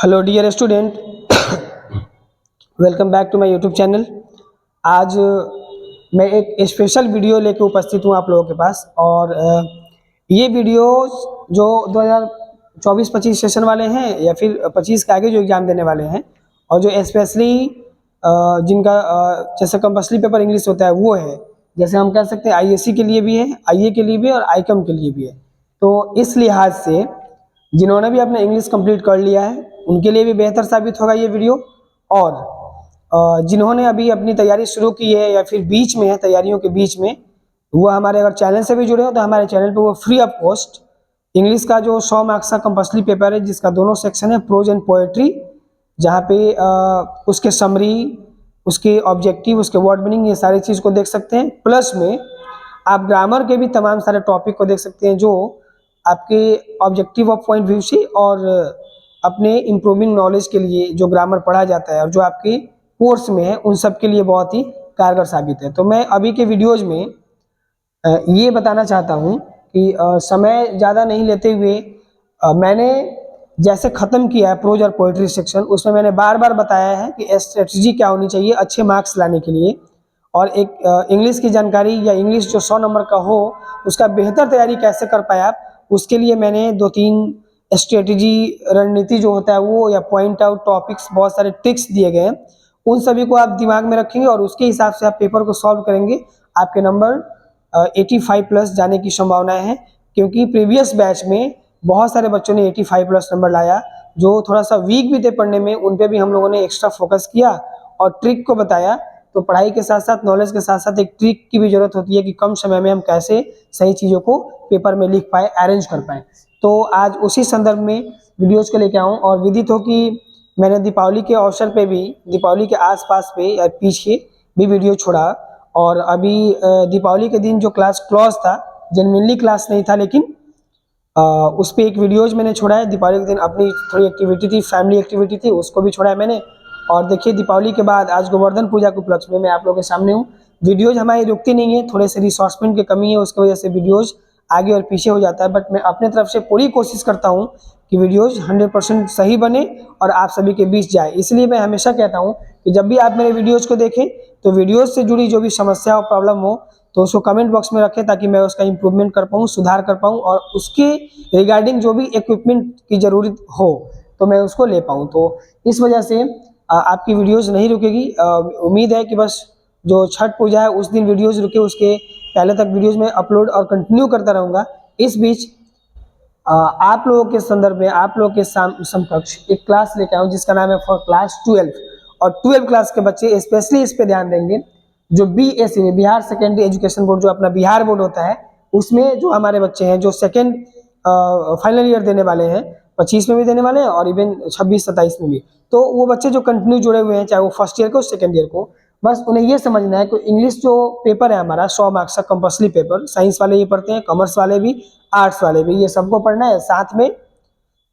Hello dear student, welcome back to my YouTube channel. आज मैं एक स्पेशल वीडियो लेके उपस्थित हूँ आप लोगों के पास। और ये वीडियो जो 2024-25 सेशन वाले हैं या फिर 25 के आगे जो एग्ज़ाम देने वाले हैं, और जो स्पेशली जिनका जैसे कंपल्सरी पेपर इंग्लिश होता है वो है, जैसे हम कह सकते हैं आईएससी के लिए भी है, आईए के लिए भी है और आईकम के लिए भी है। तो इस लिहाज से जिन्होंने भी अपना इंग्लिश कंप्लीट कर लिया है उनके लिए भी बेहतर साबित होगा ये वीडियो। और जिन्होंने अभी अपनी तैयारी शुरू की है या फिर बीच में है, तैयारियों के बीच में, वो हमारे अगर चैनल से भी जुड़े हो तो हमारे चैनल पे वो फ्री ऑफ कॉस्ट इंग्लिश का जो 100 मार्क्स का कंपल्सरी पेपर है, जिसका दोनों सेक्शन है, प्रोज एंड पोएट्री, जहाँ पे उसके समरी, उसके ऑब्जेक्टिव, उसके वर्ड मीनिंग, ये सारी चीज़ को देख सकते हैं। प्लस में आप ग्रामर के भी तमाम सारे टॉपिक को देख सकते हैं, जो आपके ऑब्जेक्टिव ऑफ पॉइंट व्यू से और अपने इम्प्रूविंग नॉलेज के लिए जो ग्रामर पढ़ा जाता है और जो आपके कोर्स में है, उन सब के लिए बहुत ही कारगर साबित है। तो मैं अभी के वीडियोज़ में ये बताना चाहता हूँ कि समय ज़्यादा नहीं लेते हुए मैंने जैसे ख़त्म किया है प्रोज और पोइट्री सेक्शन, उसमें मैंने बार बार बताया है कि स्ट्रेटजी क्या होनी चाहिए अच्छे मार्क्स लाने के लिए, और एक इंग्लिश की जानकारी या इंग्लिश जो 100 नंबर का हो उसका बेहतर तैयारी कैसे कर पाए आप, उसके लिए मैंने 2-3 स्ट्रेटजी, रणनीति जो होता है वो, या पॉइंट आउट टॉपिक्स, बहुत सारे ट्रिक्स दिए गए हैं। उन सभी को आप दिमाग में रखेंगे और उसके हिसाब से आप पेपर को सॉल्व करेंगे। आपके नंबर 85 प्लस जाने की संभावनाएं हैं, क्योंकि प्रीवियस बैच में बहुत सारे बच्चों ने 85 प्लस नंबर लाया। जो थोड़ा सा वीक भी थे पढ़ने में, उन पे भी हम लोगों ने एक्स्ट्रा फोकस किया और ट्रिक को बताया। तो पढ़ाई के साथ साथ, नॉलेज के साथ साथ एक ट्रिक की भी जरूरत होती है कि कम समय में हम कैसे सही चीज़ों को पेपर में लिख पाए, अरेंज कर पाए। तो आज उसी संदर्भ में वीडियोज़ को लेकर आऊँ। और विदित हो कि मैंने दीपावली के अवसर पे भी, दीपावली के आसपास पे या पीछे भी वीडियो छोड़ा। और अभी दीपावली के दिन जो क्लास क्लोज था, जेन्युइनली क्लास नहीं था, लेकिन उस पर एक वीडियोज़ मैंने छोड़ा है। दीपावली के दिन अपनी थोड़ी एक्टिविटी थी, फैमिली एक्टिविटी थी, उसको भी छोड़ा है मैंने। और देखिए, दीपावली के बाद आज गोवर्धन पूजा के उपलक्ष्य में मैं आप लोगों के सामने हूँ। वीडियोज़ हमारी रुकती नहीं है, थोड़े से रिसोर्समेंट की कमी है, उसकी वजह से वीडियोज़ आगे और पीछे हो जाता है। बट मैं अपने तरफ से पूरी कोशिश करता हूँ कि वीडियोज़ 100% सही बने और आप सभी के बीच जाए। इसलिए मैं हमेशा कहता हूँ कि जब भी आप मेरे वीडियोज़ को देखें तो वीडियोज़ से जुड़ी जो भी समस्या और प्रॉब्लम हो तो उसको कमेंट बॉक्स में रखें, ताकि मैं उसका इम्प्रूवमेंट कर पाऊँ, सुधार कर पाऊँ, और उसके रिगार्डिंग जो भी इक्विपमेंट की ज़रूरत हो तो मैं उसको ले पाऊँ। तो इस वजह से आपकी वीडियोज़ नहीं रुकेगी। उम्मीद है कि बस जो छठ पूजा है उस दिन वीडियोज़ रुके, उसके पहले तक वीडियोज़ में अपलोड और कंटिन्यू करता रहूँगा। इस बीच आप लोगों के संदर्भ में, आप लोगों के समकक्ष एक क्लास लेके आऊँ जिसका नाम है फॉर क्लास 12। और 12 क्लास के बच्चे स्पेशली इस पे ध्यान देंगे। जो बीएससी में, बिहार सेकेंडरी एजुकेशन बोर्ड, जो अपना बिहार बोर्ड होता है, उसमें जो हमारे बच्चे हैं जो सेकेंड फाइनल ईयर देने वाले हैं, 25 में भी देने वाले हैं और इवन 26-27 में भी, तो वो बच्चे जो कंटिन्यू जुड़े हुए हैं, चाहे वो फर्स्ट ईयर को सेकेंड ईयर को, बस उन्हें ये समझना है कि इंग्लिश जो पेपर है हमारा 100 मार्क्स का कंपल्सरी पेपर, साइंस वाले ये पढ़ते हैं, कॉमर्स वाले भी, आर्ट्स वाले भी, ये सबको पढ़ना है। साथ में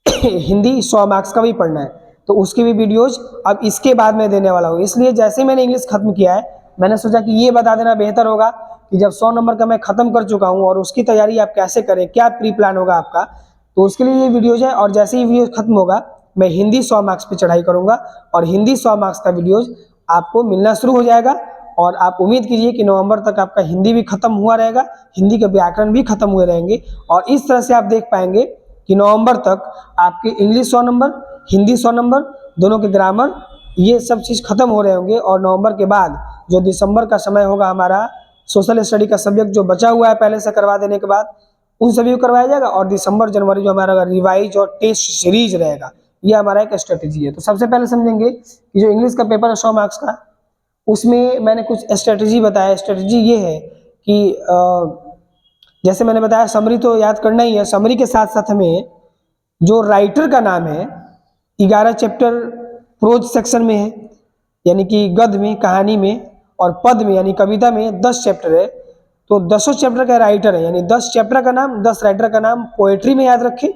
हिंदी 100 मार्क्स का भी पढ़ना है। तो उसकी भी वीडियोज अब इसके बाद मैं देने वाला हूँ। इसलिए जैसे मैंने इंग्लिश खत्म किया है, मैंने सोचा कि ये बता देना बेहतर होगा कि जब 100 नंबर का मैं खत्म कर चुका हूँ और उसकी तैयारी आप कैसे करें, क्या प्री प्लान होगा आपका, तो उसके लिए ये वीडियोज है। और जैसे ही वीडियो खत्म होगा मैं हिंदी 100 मार्क्स पे चढ़ाई करूँगा और हिंदी 100 मार्क्स का वीडियोज आपको मिलना शुरू हो जाएगा। और आप उम्मीद कीजिए कि नवंबर तक आपका हिंदी भी खत्म हुआ रहेगा, हिंदी के व्याकरण भी खत्म हुए रहेंगे। और इस तरह से आप देख पाएंगे कि नवंबर तक आपके इंग्लिश 100 नंबर, हिंदी 100 नंबर, दोनों के ग्रामर, ये सब चीज़ खत्म हो रहे होंगे। और नवंबर के बाद जो दिसंबर का समय होगा, हमारा सोशल स्टडी का सब्जेक्ट जो बचा हुआ है पहले से करवा देने के बाद, उन सभी को करवाया जाएगा। और दिसंबर जनवरी जो हमारा रिवाइज और टेस्ट सीरीज रहेगा, ये हमारा एक स्ट्रेटेजी है। तो सबसे पहले समझेंगे कि जो इंग्लिश का पेपर है 100 मार्क्स का, उसमें मैंने कुछ स्ट्रेटेजी बताया। स्ट्रेटेजी ये है कि जैसे मैंने बताया, समरी तो याद करना ही है। समरी के साथ साथ हमें जो राइटर का नाम है, 11 चैप्टर प्रोज सेक्शन में है, यानी कि गद्य में, कहानी में, और पद में यानी कविता में 10 चैप्टर है। तो 10 चैप्टर का राइटर है, यानी 10 चैप्टर का नाम, 10 राइटर का नाम पोएट्री में याद रखें,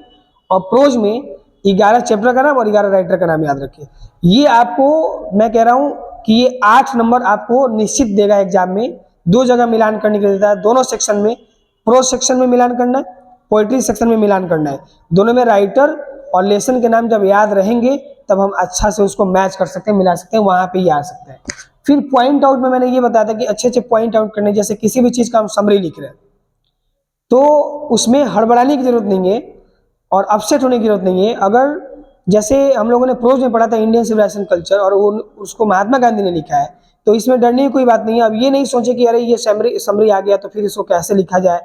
और प्रोज में 11 चैप्टर का नाम और 11 राइटर का नाम याद रखें। ये आपको मैं कह रहा हूँ कि ये 8 नंबर आपको निश्चित देगा एग्जाम में। 2 जगह मिलान करने के लिए देता है, दोनों सेक्शन में, प्रोज सेक्शन में मिलान करना है, पोएट्री सेक्शन में मिलान करना है। दोनों में राइटर और लेसन के नाम जब याद रहेंगे तब हम अच्छा से उसको मैच कर सकते हैं, मिला सकते हैं, वहाँ पे ही आ सकते हैं। फिर पॉइंट आउट में मैंने ये बताया था कि अच्छे अच्छे पॉइंट आउट करने, जैसे किसी भी चीज़ का हम समरी लिख रहे हैं तो उसमें हड़बड़ाने की जरूरत नहीं है और अपसेट होने की जरूरत नहीं है। अगर जैसे हम लोगों ने प्रोज में पढ़ा था इंडियन सिविलाइजेशन कल्चर और वो उसको महात्मा गांधी ने लिखा है, तो इसमें डरने की कोई बात नहीं है। अब ये नहीं सोचे कि अरे ये समरी आ गया तो फिर इसको कैसे लिखा जाए।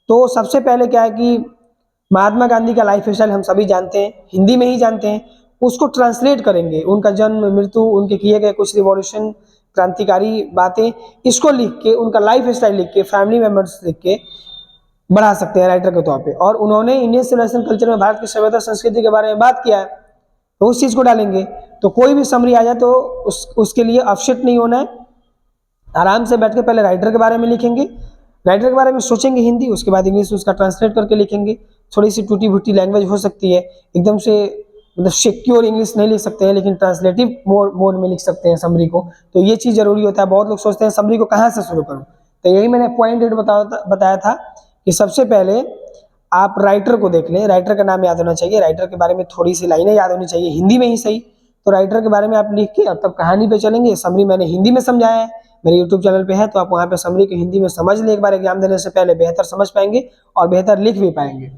तो सबसे पहले क्या है कि महात्मा गांधी का लाइफ स्टाइल हम सभी जानते हैं, हिंदी में ही जानते हैं, उसको ट्रांसलेट करेंगे, उनका जन्म मृत्यु, उनके किए गए कुछ रिवॉल्यूशन क्रांतिकारी बातें, इसको लिख के, उनका लाइफ स्टाइल लिख के, फैमिली मेंबर्स लिख के बढ़ा सकते हैं राइटर के तौर पे। और उन्होंने इंडियन सिविलाइजेशन कल्चर में भारत की सभ्यता संस्कृति के बारे में बात किया है, तो उस चीज़ को डालेंगे। तो कोई भी समरी आ जाए तो उसके लिए अपसेट नहीं होना है, आराम से बैठ के पहले राइटर के बारे में लिखेंगे, राइटर के बारे में सोचेंगे हिंदी, उसके बाद इंग्लिश उसका ट्रांसलेट करके लिखेंगे। थोड़ी सी टूटी फूटी लैंग्वेज हो सकती है, एकदम से मतलब सिक्योर इंग्लिश नहीं लिख सकते हैं, लेकिन ट्रांसलेटिव मोड में लिख सकते हैं समरी को। तो ये चीज़ जरूरी होता है। बहुत लोग सोचते हैं समरी को कहाँ से शुरू करूँ, तो यही मैंने पॉइंट बताया था कि सबसे पहले आप राइटर को देख लें, राइटर का नाम याद होना चाहिए, राइटर के बारे में थोड़ी सी लाइनें याद होनी चाहिए, हिंदी में ही सही। तो राइटर के बारे में आप लिख के और तब कहानी पे चलेंगे। समरी मैंने हिंदी में समझाया है, मेरे यूट्यूब चैनल पे है, तो आप वहाँ पे समरी को हिंदी में समझ लें, एक बार एग्जाम देने से पहले बेहतर समझ पाएंगे और बेहतर लिख भी पाएंगे।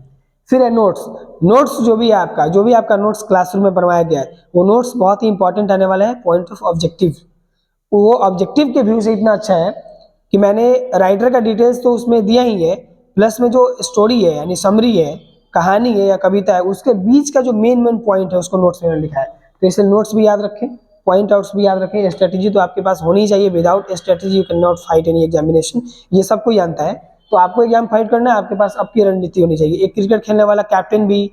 फिर है नोट्स। नोट्स जो भी आपका नोट्स क्लासरूम में बनवाया गया है, वो नोट्स बहुत ही इंपॉर्टेंट आने वाला है पॉइंट ऑफ ऑब्जेक्टिव। वो ऑब्जेक्टिव के व्यू से इतना अच्छा है कि मैंने राइटर का डिटेल्स तो उसमें दिया ही है, प्लस में जो स्टोरी है यानी समरी है, कहानी है या कविता है, उसके बीच का जो मेन पॉइंट है उसको नोट्स में लिखा है। तो इसलिए नोट्स भी याद रखें, पॉइंट आउट्स भी याद रखें। स्ट्रेटेजी तो आपके पास होनी ही चाहिए, without strategy you can not fight any examination, ये सब कोई जानता है। तो आपको एग्जाम फाइट करना है, आपके पास आपकी रणनीति होनी चाहिए। एक क्रिकेट खेलने वाला कैप्टन भी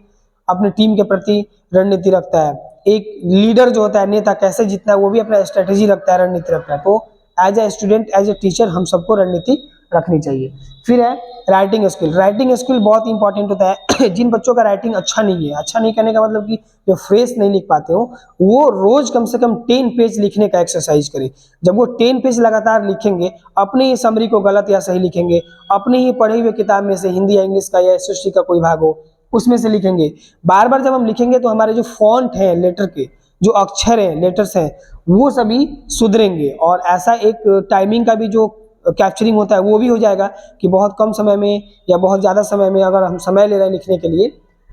अपने टीम के प्रति रणनीति रखता है, एक लीडर जो होता है, नेता, कैसे जीतना है, वो भी अपना स्ट्रेटेजी रखता है, रणनीति रखता है। तो as a student, as a teacher, हम सबको रणनीति रखनी चाहिए। फिर है राइटिंग स्किल। राइटिंग स्किल बहुत इंपॉर्टेंट होता है। जिन बच्चों का राइटिंग अच्छा नहीं है, अच्छा नहीं कहने का मतलब कि जो फ्रेश नहीं लिख पाते हो, वो रोज कम से कम 10 पेज लिखने का एक्सरसाइज करें। जब वो 10 पेज लगातार लिखेंगे, अपनी ही समरी को गलत या सही लिखेंगे, अपनी ही पढ़ी हुई किताब में से हिंदी या इंग्लिश का या एसएसटी का कोई भाग हो उसमें से लिखेंगे। बार बार जब हम लिखेंगे तो हमारे जो फॉन्ट है लेटर के, जो अक्षर हैं, लेटर्स हैं, वो सभी सुधरेंगे और ऐसा एक टाइमिंग का भी जो कैप्चरिंग होता है वो भी हो जाएगा कि बहुत कम समय में या बहुत ज़्यादा समय में अगर हम समय ले रहे हैं लिखने के लिए,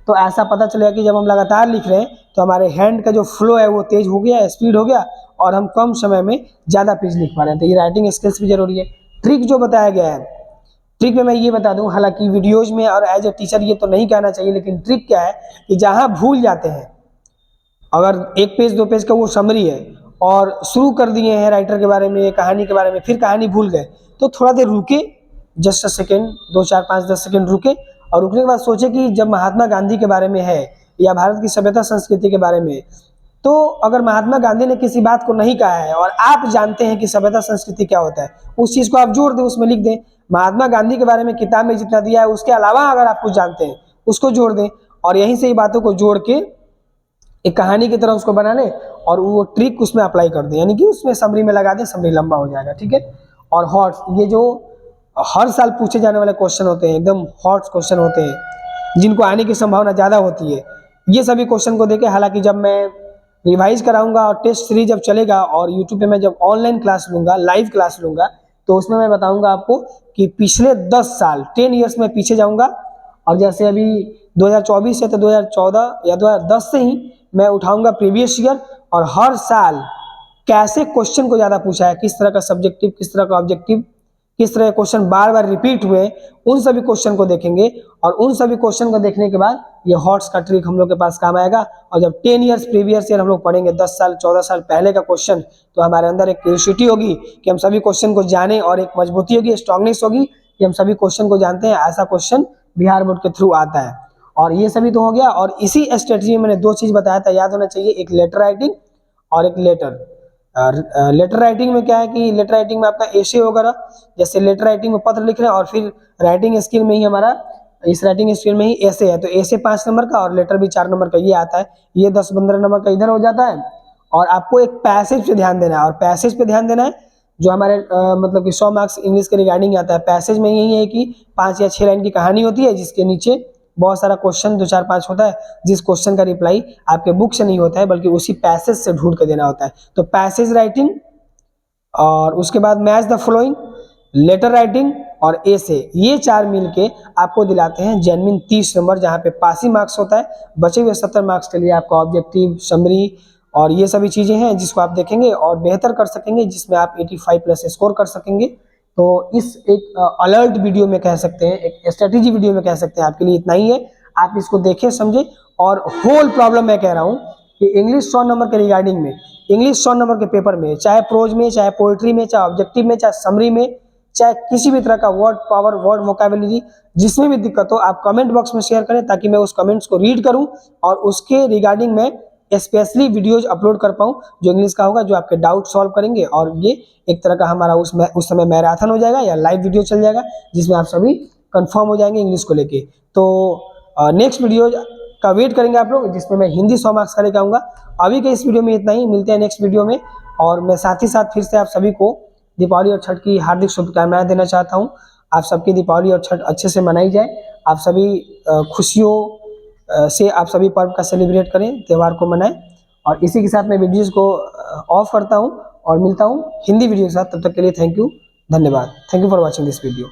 तो ऐसा पता चलेगा कि जब हम लगातार लिख रहे हैं तो हमारे हैंड का जो फ्लो है वो तेज हो गया, स्पीड हो गया और हम कम समय में ज़्यादा पेज लिख पा रहे हैं। तो ये राइटिंग स्किल्स भी जरूरी है। ट्रिक जो बताया गया है, ट्रिक में मैं ये बता दूं, हालांकि वीडियोज में और एज ए टीचर ये तो नहीं कहना चाहिए, लेकिन ट्रिक क्या है कि जहाँ भूल जाते हैं, अगर 1 पेज 2 पेज का वो समरी है और शुरू कर दिए हैं राइटर के बारे में, कहानी के बारे में, फिर कहानी भूल गए, तो थोड़ा देर रुके, जस्ट अ सेकेंड, 2 4 5 10 सेकेंड रुके और रुकने के बाद सोचे कि जब महात्मा गांधी के बारे में है या भारत की सभ्यता संस्कृति के बारे में, तो अगर महात्मा गांधी ने किसी बात को नहीं कहा है और आप जानते हैं कि सभ्यता संस्कृति क्या होता है, उस चीज़ को आप जोड़ दें, उसमें लिख दें। महात्मा गांधी के बारे में किताब में जितना दिया है उसके अलावा अगर आप कुछ जानते हैं उसको जोड़ दें और यहीं से ही बातों को जोड़ के एक कहानी की तरह उसको बना लें और वो ट्रिक उसमें अप्लाई कर दें, यानी कि उसमें समरी में लगा दें, समरी लंबा हो जाएगा। ठीक है। और हॉट्स, ये जो हर साल पूछे जाने वाले क्वेश्चन होते हैं, एकदम हॉट्स क्वेश्चन होते हैं जिनको आने की संभावना ज़्यादा होती है, ये सभी क्वेश्चन को देखें। हालांकि जब मैं रिवाइज कराऊंगा और टेस्ट सीरीज जब चलेगा और यूट्यूब पे मैं जब ऑनलाइन क्लास लूंगा, लाइव क्लास लूंगा, तो उसमें मैं बताऊंगा आपको कि पिछले 10 साल 10 ईयर्स में पीछे जाऊंगा और जैसे अभी 2024 है तो 2014 या 2010 से ही मैं उठाऊंगा प्रीवियस ईयर और हर साल कैसे क्वेश्चन को ज़्यादा पूछा है, किस तरह का सब्जेक्टिव, किस तरह का ऑब्जेक्टिव, किस तरह के क्वेश्चन बार बार रिपीट हुए, उन सभी क्वेश्चन को देखेंगे और उन सभी क्वेश्चन को देखने के बाद ये हॉट्स का ट्रिक हम लोग के पास काम आएगा। और जब 10 ईयर्स प्रीवियस ईयर हम लोग पढ़ेंगे, 10 साल 14 साल पहले का क्वेश्चन, तो हमारे अंदर एक क्यूरियोसिटी होगी कि हम सभी क्वेश्चन को जाने और एक मजबूती होगी, स्ट्रांगनेस होगी कि हम सभी क्वेश्चन को जानते हैं। ऐसा क्वेश्चन बिहार बोर्ड के थ्रू आता है। और ये सभी तो हो गया। और इसी स्ट्रेटजी में मैंने 2 चीज़ बताया था, याद होना चाहिए, एक लेटर राइटिंग और एक लेटर। लेटर राइटिंग में क्या है कि लेटर राइटिंग में आपका एसे वगैरह, जैसे लेटर राइटिंग में पत्र लिख रहे हैं और फिर राइटिंग स्किल में ही हमारा, इस राइटिंग स्किल में ही ऐसे है, तो ऐसे 5 नंबर का और लेटर भी 4 नंबर का ये आता है। ये 10-15 नंबर का इधर हो जाता है। और आपको एक पैसेज पे ध्यान देना है, और पैसेज पे ध्यान देना है जो हमारे मतलब कि 100 मार्क्स इंग्लिश के रिगार्डिंग आता है। पैसेज में यही है कि 5 या 6 लाइन की कहानी होती है जिसके नीचे बहुत सारा क्वेश्चन 2 4 5 होता है, जिस क्वेश्चन का रिप्लाई आपके बुक से नहीं होता है बल्कि उसी पैसेज से ढूंढ के देना होता है। तो पैसेज राइटिंग, और उसके बाद match the following, letter writing और ऐसे, ये 4 मिलके आपको दिलाते हैं जेन्युइन 30 नंबर, जहाँ पे पासिंग मार्क्स होता है। बचे हुए 70 मार्क्स के लिए आपका ऑब्जेक्टिव, समरी और ये सभी चीज़ें हैं जिसको आप देखेंगे और बेहतर कर सकेंगे, जिसमें आप 85 प्लस स्कोर कर सकेंगे। तो इस एक अलर्ट वीडियो में कह सकते हैं, एक स्ट्रेटेजी वीडियो में कह सकते हैं, आपके लिए इतना ही है। आप इसको देखें, समझें। और होल प्रॉब्लम मैं कह रहा हूँ कि इंग्लिश 100 नंबर के रिगार्डिंग में, इंग्लिश 100 नंबर के पेपर में, चाहे प्रोज में, चाहे पोएट्री में, चाहे ऑब्जेक्टिव में, चाहे समरी में, चाहे किसी भी तरह का वर्ड पावर, वर्ड वोकैबुलरी, जिसमें भी दिक्कत हो, आप कमेंट बॉक्स में शेयर करें ताकि मैं उस कमेंट्स को रीड करूं और उसके रिगार्डिंग में स्पेशली वीडियोज अपलोड कर पाऊं जो इंग्लिश का होगा, जो आपके डाउट सॉल्व करेंगे। और ये एक तरह का हमारा उस समय मैराथन हो जाएगा या लाइव वीडियो चल जाएगा, जिसमें आप सभी कंफर्म हो जाएंगे इंग्लिश को लेके। तो नेक्स्ट वीडियो का वेट करेंगे आप लोग, जिसमें मैं हिंदी 100 मार्क्स का लेकर आऊँगा। अभी के इस वीडियो में इतना ही, मिलते हैं नेक्स्ट वीडियो में। और मैं साथ ही साथ फिर से आप सभी को दीपावली और छठ की हार्दिक शुभकामनाएं देना चाहता हूं। आप सबकी दीपावली और छठ अच्छे से मनाई जाए, आप सभी खुशियों से आप सभी पर्व का सेलिब्रेट करें, त्यौहार को मनाएं। और इसी के साथ मैं वीडियोज़ को ऑफ करता हूं और मिलता हूं हिंदी वीडियो के साथ। तब तक के लिए थैंक यू, धन्यवाद। Thank you for watching this video.